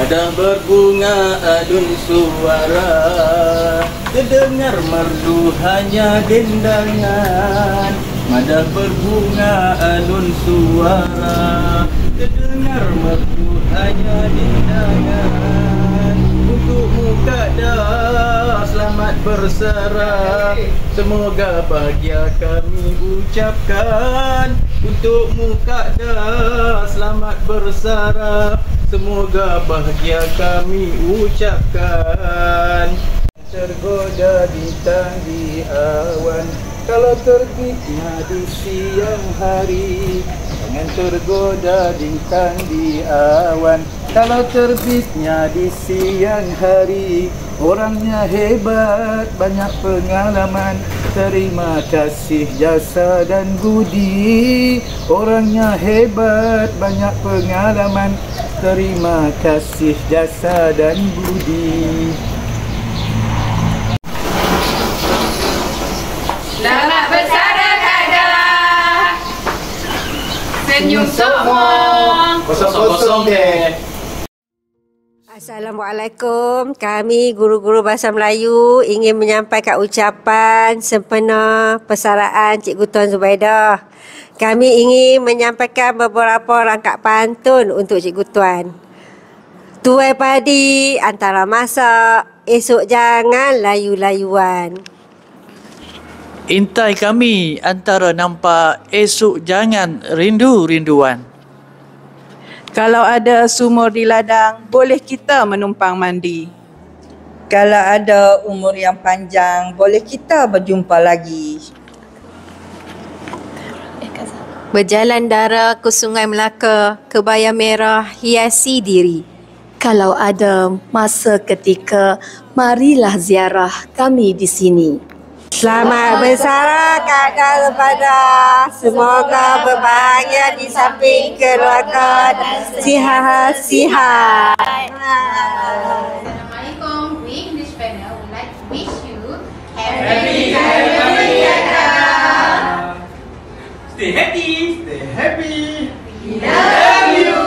Madah berbunga adun suara, terdengar merdu hanya dendangan. Madah berbunga adun suara, terdengar merdu hanya dendangan. Untukmu Kadah selamat bersara, semoga bahagia kami ucapkan. Untukmu Kadah selamat bersara, semoga bahagia kami ucapkan. Tergoda bintang di awan, kalau terbitnya di siang hari. Jangan tergoda bintang di awan, kalau terbitnya di siang hari. Orangnya hebat, banyak pengalaman, terima kasih jasa dan budi. Orangnya hebat, banyak pengalaman, terima kasih jasa dan budi. Selamat bersara Kadah. Senyum semua. Kosong-kosong deh. Assalamualaikum. Kami guru-guru Bahasa Melayu ingin menyampaikan ucapan sempena persaraan Cikgu Tuan Zubaidah. Kami ingin menyampaikan beberapa rangkap pantun untuk Cikgu Tuan. Tuai padi antara masak, esok jangan layu-layuan. Intai kami antara nampak, esok jangan rindu-rinduan. Kalau ada sumur di ladang, boleh kita menumpang mandi. Kalau ada umur yang panjang, boleh kita berjumpa lagi. Berjalan dara ke Sungai Melaka, kebaya merah hiasi diri. Kalau ada masa ketika, marilah ziarah kami di sini. Selamat bersara Kadah Zubaidah. Semoga berbahagia di samping keluarga dan sihat-sihat. Assalamualaikum. We English panel would like to wish you Happy Kadah. Stay happy. Stay happy. We love you.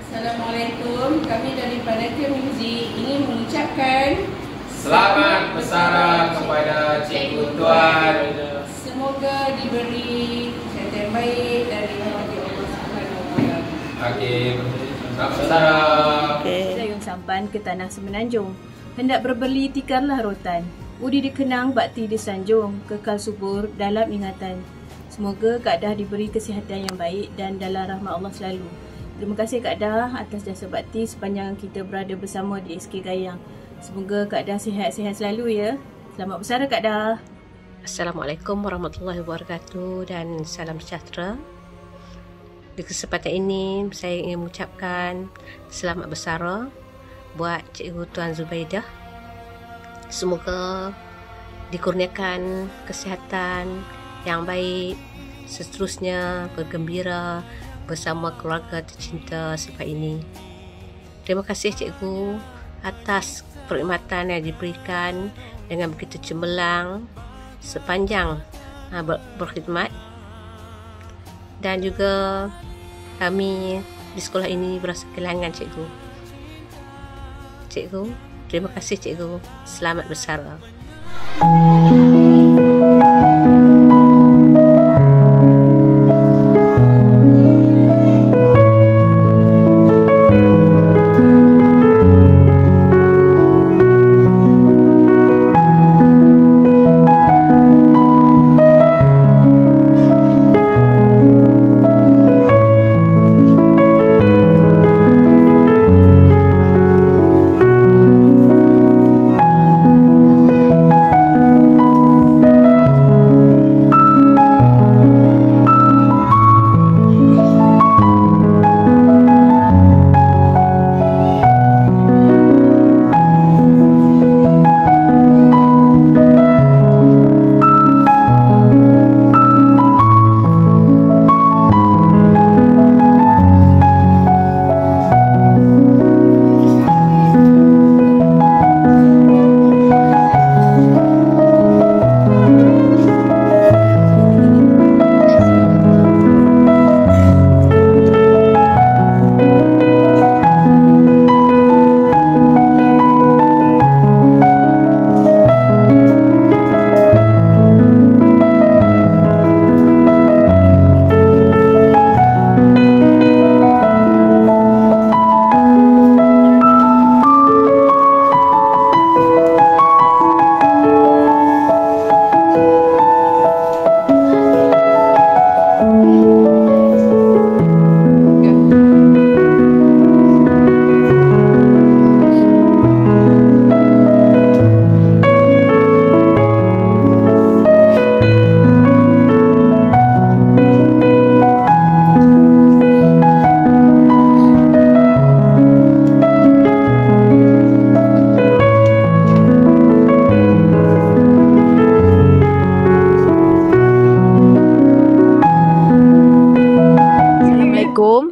Assalamualaikum. Kami dari Panitia Muzik ingin mengucapkan Selamat bersara kepada Cikgu Tuan. semoga diberi kesihatan yang baik dan dirahmati Allah SWT. Okey, selamat bersara. Dayung sampan ke tanah semenanjung, hendak berbeli tikarlah rotan. Budi dikenang, bakti disanjung, kekal subur dalam ingatan. Semoga Kadah diberi kesihatan yang baik dan dalam rahmat Allah selalu. Terima kasih Kadah atas jasa bakti sepanjang kita berada bersama di SK Gayang. Semoga Kadah sihat-sihat selalu ya. Selamat bersara Kadah. Assalamualaikum warahmatullahi wabarakatuh dan salam sejahtera. Di kesempatan ini saya ingin mengucapkan selamat bersara buat Cikgu Tuan Zubaidah. Semoga dikurniakan kesihatan yang baik, seterusnya bergembira bersama keluarga tercinta sifat ini. Terima kasih Cikgu atas perkhidmatan yang diberikan dengan begitu cemerlang sepanjang berkhidmat, dan juga kami di sekolah ini berasa kehilangan Cikgu. Cikgu, terima kasih Cikgu. Selamat bersara.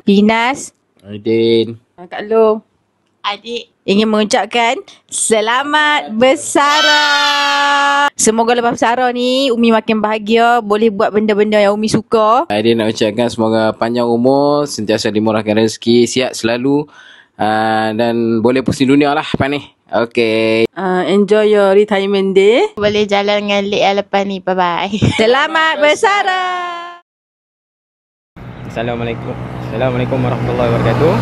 Dinas, Aidin, Kak Long, Adik. ingin mengucapkan selamat bersara. Semoga lepas bersara ni Umi makin bahagia, boleh buat benda-benda yang Umi suka. Aidin nak ucapkan semoga panjang umur, sentiasa dimurahkan rezeki, sihat selalu dan boleh pusing dunia lah lepas ni. Okay. Enjoy your retirement day. Boleh jalan dengan Lik lepas ni. Bye-bye. Selamat bersara. Assalamualaikum warahmatullahi wabarakatuh.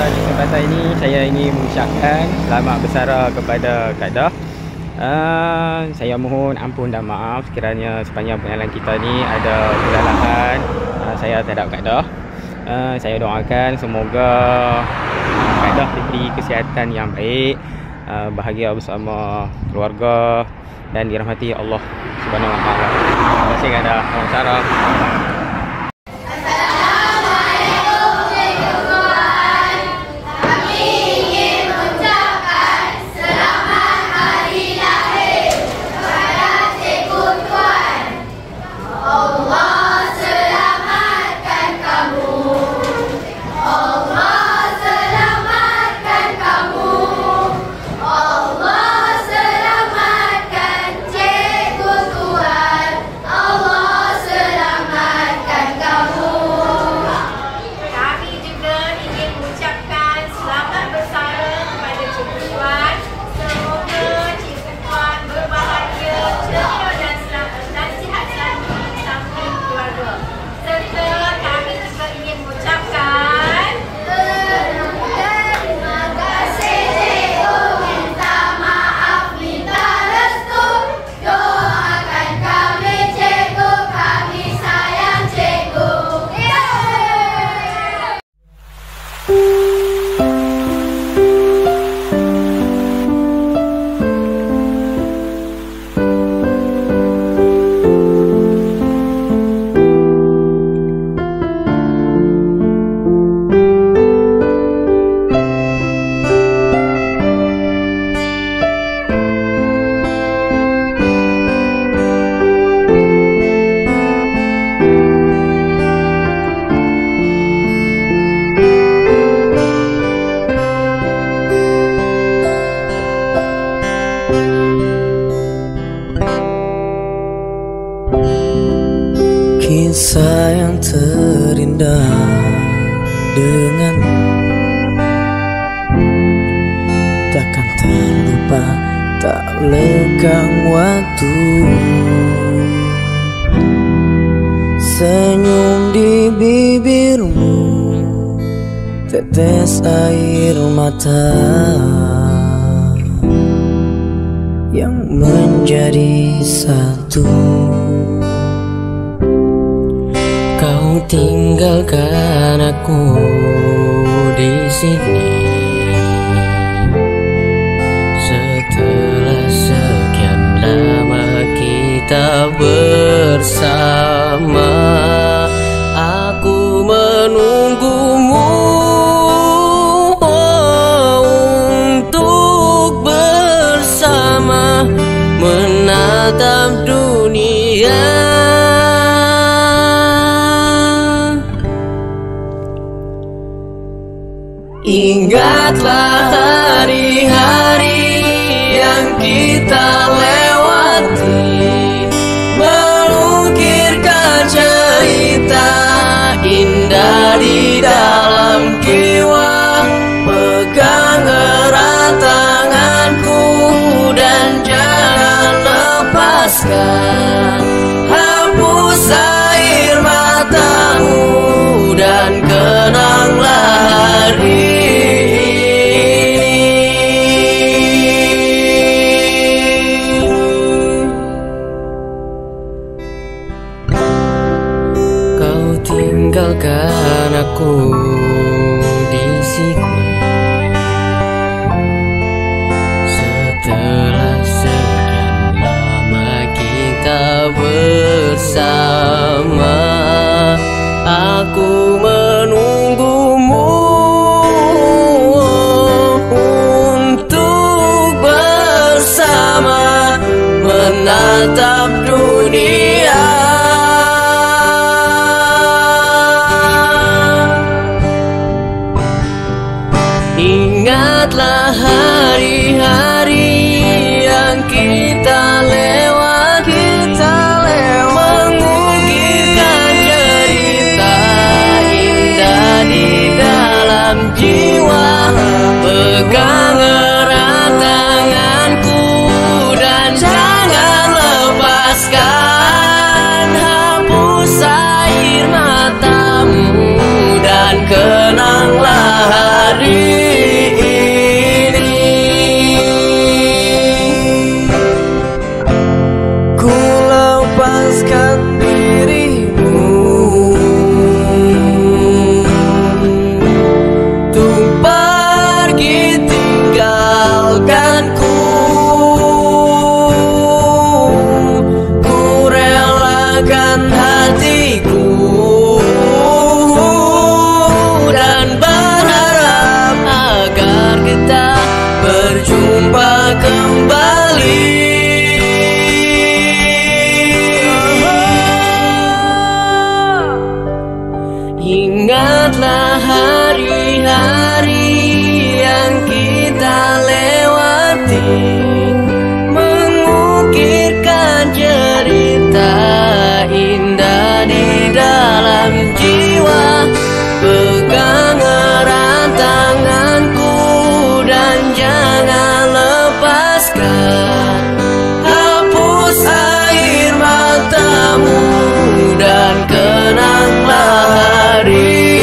Di kesempatan ini saya ingin mengucapkan selamat bersara kepada Kak Dah. Saya mohon ampun dan maaf sekiranya sepanjang perjalanan kita ni ada kesalahan saya terhadap Kak Dah. Saya doakan semoga Kak Dah diberi kesihatan yang baik, bahagia bersama keluarga dan dirahmati Allah Subhanahu Wa Taala. Terima kasih Kak Dah. Selamat bersara. Kisah yang terindah dengan takkan terlupa, tak lekang waktu. Senyum di bibirmu, tetes air mata yang menjadi satu. Kau tinggalkan aku di sini setelah sekian lama kita bersama. Aku menunggumu untuk bersama menatap dunia. Ingatlah hari-hari yang kita lewati, melukirkan cerita indah di dalam jiwa. Pegang erat tanganku dan jangan lepaskan. Hapus air matamu dan kenanglah hari. kau tinggalkan aku di sini. Setelah sekian lama kita bersama, aku menunggumu untuk bersama menatap dunia. Ingatlah hari-hari yang kita lewati, mengukirkan cerita indah di dalam jiwa. Pegang erat tanganku dan jangan lepaskan, hapus air matamu dan kenanglah hari ini. Ku lepaskan dirimu untuk pergi tinggalkanku. Ku relakan hatiku dan berharap agar kita berjumpa kembali. Ingatlah hari-hari yang kita lewati, mengukirkan cerita indah di dalam jiwa. Pegang erat tanganku dan jangan lepaskan, hapus air matamu dan kenanglah hari ini.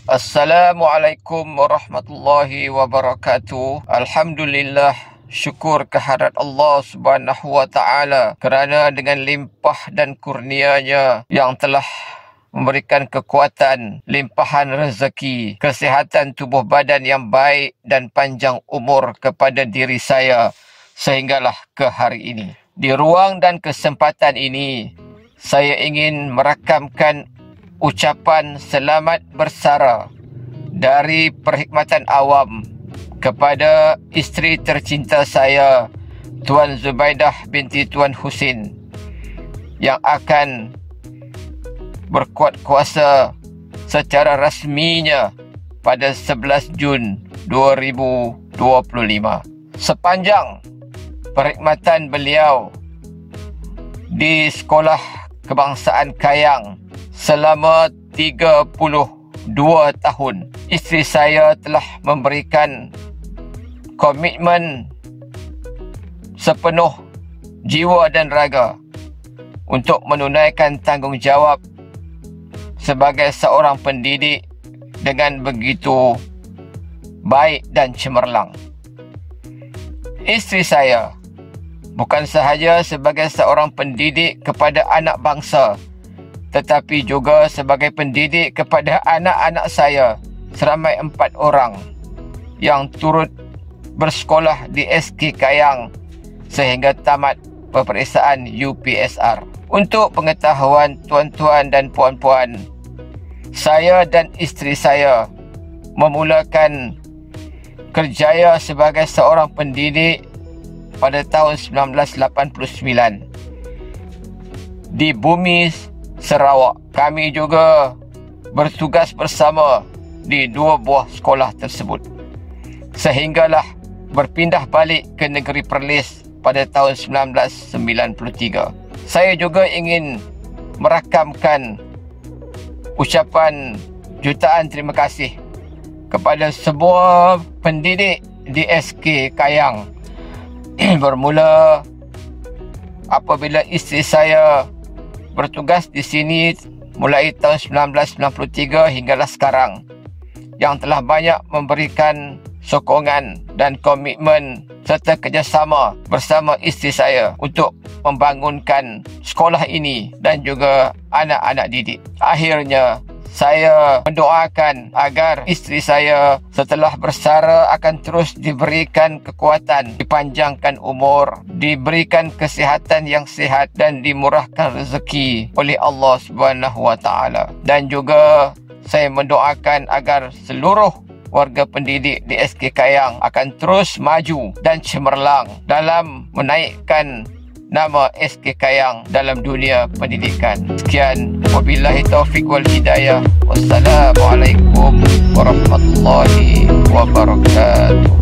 Assalamualaikum warahmatullahi wabarakatuh. Alhamdulillah, syukur kehadrat Allah Subhanahu wa taala kerana dengan limpah dan kurnia-Nya yang telah memberikan kekuatan, limpahan rezeki, kesihatan tubuh badan yang baik dan panjang umur kepada diri saya sehinggalah ke hari ini. Di ruang dan kesempatan ini, saya ingin merakamkan ucapan selamat bersara dari Perkhidmatan Awam kepada isteri tercinta saya, Tuan Zubaidah binti Tuan Husin, yang akan berkuat kuasa secara rasminya pada 11 Jun 2025. Sepanjang perkhidmatan beliau di Sekolah Kebangsaan Kayang selama 32 tahun, isteri saya telah memberikan komitmen sepenuh jiwa dan raga untuk menunaikan tanggungjawab sebagai seorang pendidik dengan begitu baik dan cemerlang. Isteri saya bukan sahaja sebagai seorang pendidik kepada anak bangsa, tetapi juga sebagai pendidik kepada anak-anak saya seramai 4 orang yang turut bersekolah di SK Kayang sehingga tamat peperiksaan UPSR. Untuk pengetahuan tuan-tuan dan puan-puan, saya dan isteri saya memulakan kerjaya sebagai seorang pendidik pada tahun 1989 di bumi Sarawak. Kami juga bertugas bersama di 2 buah sekolah tersebut sehinggalah berpindah balik ke negeri Perlis pada tahun 1993. Saya juga ingin merakamkan ucapan jutaan terima kasih kepada semua pendidik di SK Kayang. Bermula apabila isteri saya bertugas di sini mulai tahun 1993 hinggalah sekarang, yang telah banyak memberikan sokongan dan komitmen serta kerjasama bersama isteri saya untuk membangunkan sekolah ini dan juga anak-anak didik. Akhirnya, saya mendoakan agar isteri saya setelah bersara akan terus diberikan kekuatan, dipanjangkan umur, diberikan kesihatan yang sihat dan dimurahkan rezeki oleh Allah Subhanahu Wa Taala. Dan juga saya mendoakan agar seluruh warga pendidik di SK Kayang akan terus maju dan cemerlang dalam menaikkan nama SK Kayang dalam dunia pendidikan. Sekian, wabillahi taufiq wal hidayah. Wassalamualaikum warahmatullahi wabarakatuh.